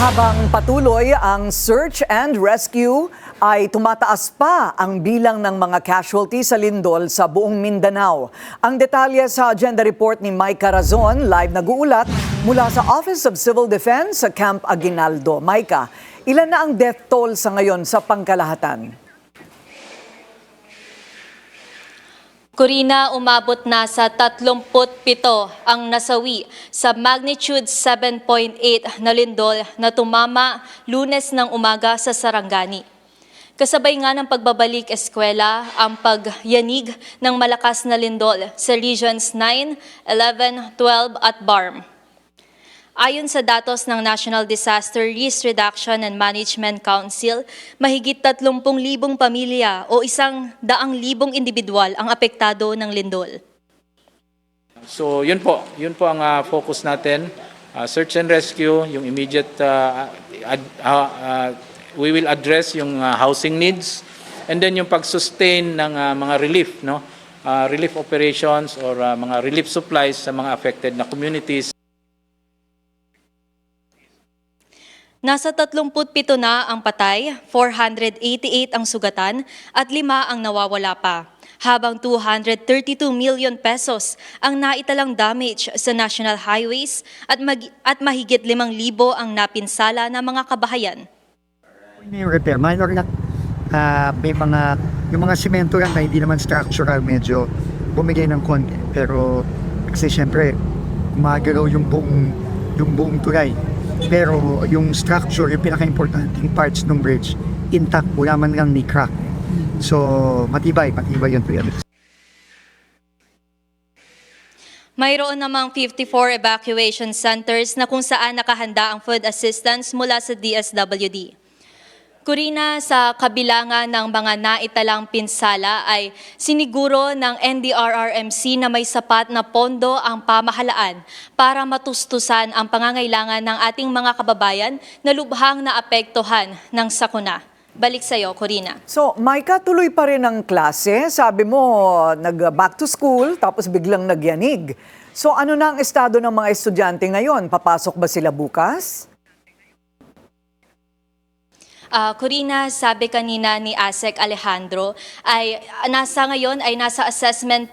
Habang patuloy ang search and rescue, ay tumataas pa ang bilang ng mga casualty sa lindol sa buong Mindanao. Ang detalye sa agenda report ni Mike Carazon, live nag-uulat mula sa Office of Civil Defense sa Camp Aguinaldo. Micah, ilan na ang death toll sa ngayon sa pangkalahatan? Corina, umabot na sa 37 ang nasawi sa magnitude 7.8 na lindol na tumama Lunes ng umaga sa Sarangani. Kasabay nga ng pagbabalik eskwela ang pagyanig ng malakas na lindol sa Regions 9, 11, 12 at BARM. Ayon sa datos ng National Disaster Risk Reduction and Management Council, mahigit 30,000 pamilya o 100,000 individual ang apektado ng lindol. So yun po ang focus natin, search and rescue, yung immediate, we will address yung housing needs, and then yung pag-sustain ng mga relief, relief operations or mga relief supplies sa mga affected na communities. Nasa 37 na ang patay, 488 ang sugatan at 5 ang nawawala pa. Habang 232 million pesos ang naitalang damage sa national highways at mahigit 5,000 ang napinsala ng mga kabahayan. May repair, minor na yung mga simento lang na hindi naman structural, medyo bumigay ng konti. Pero kasi syempre, gumagalaw yung buong tulay. Pero yung structure, yung pinaka-importanting parts ng bridge, intact, wala man lang ni crack. So, matibay yung tulay. Mayroon namang 54 evacuation centers na kung saan nakahanda ang food assistance mula sa DSWD. Corina, sa kabilangan ng mga naitalang pinsala ay siniguro ng NDRRMC na may sapat na pondo ang pamahalaan para matustusan ang pangangailangan ng ating mga kababayan na lubhang naapektuhan ng sakuna. Balik sa iyo, Corina. So, Micah, tuloy pa rin ang klase. Sabi mo, nag-back to school, tapos biglang nagyanig. So, ano na ang estado ng mga estudyante ngayon? Papasok ba sila bukas? Corina, sabi kanina ni ASEC Alejandro, ay nasa assessment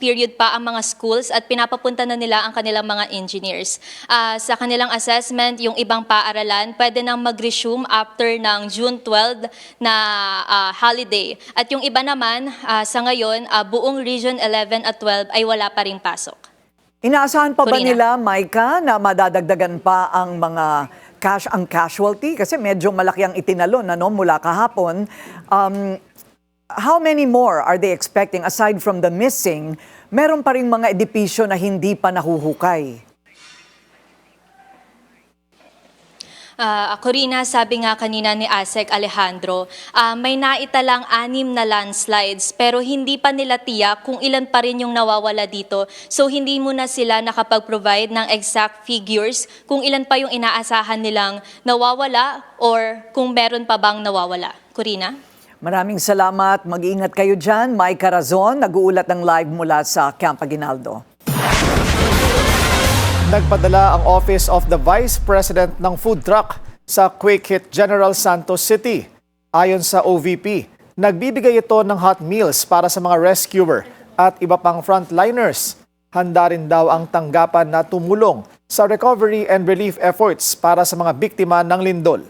period pa ang mga schools at pinapapunta na nila ang kanilang mga engineers. Sa kanilang assessment, yung ibang paaralan pwede nang mag-resume after ng June 12 na holiday. At yung iba naman, sa ngayon, buong Region 11 at 12 ay wala pa ring pasok. Inaasahan pa ba Corina? nila, Micah, na madadagdagan pa ang mga casualty? Kasi medyo malaki ang itinalon mula kahapon. How many more are they expecting aside from the missing? Meron pa ring mga edipisyo na hindi pa nahuhukay. Corina, sabi nga kanina ni ASEC Alejandro, may naitalang 6 na landslides pero hindi pa nila tiyak kung ilan pa rin yung nawawala dito. So hindi muna sila nakapag-provide ng exact figures kung ilan pa yung inaasahan nilang nawawala or kung meron pa bang nawawala. Corina? Maraming salamat. Mag-iingat kayo dyan. Mike Carazon, nag-uulat ng live mula sa Camp Aguinaldo. Nagpadala ang Office of the Vice President ng food truck sa quake-hit General Santos City. Ayon sa OVP, nagbibigay ito ng hot meals para sa mga rescuer at iba pang frontliners. Handa rin daw ang tanggapan na tumulong sa recovery and relief efforts para sa mga biktima ng lindol.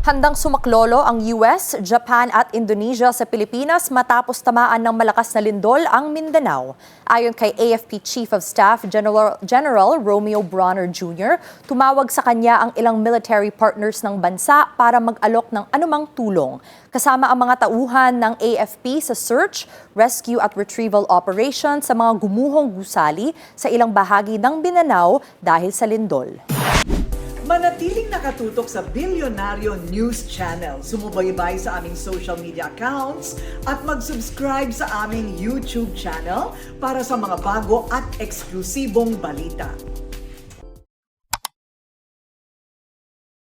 Handang sumaklolo ang US, Japan at Indonesia sa Pilipinas matapos tamaan ng malakas na lindol ang Mindanao. Ayon kay AFP Chief of Staff General Romeo Bronner Jr., tumawag sa kanya ang ilang military partners ng bansa para mag-alok ng anumang tulong. Kasama ang mga tauhan ng AFP sa search, rescue at retrieval operation sa mga gumuhong gusali sa ilang bahagi ng Mindanao dahil sa lindol. Manatiling nakatutok sa Bilyonaryo News Channel. Sumubaybay sa aming social media accounts at mag-subscribe sa aming YouTube channel para sa mga bago at eksklusibong balita.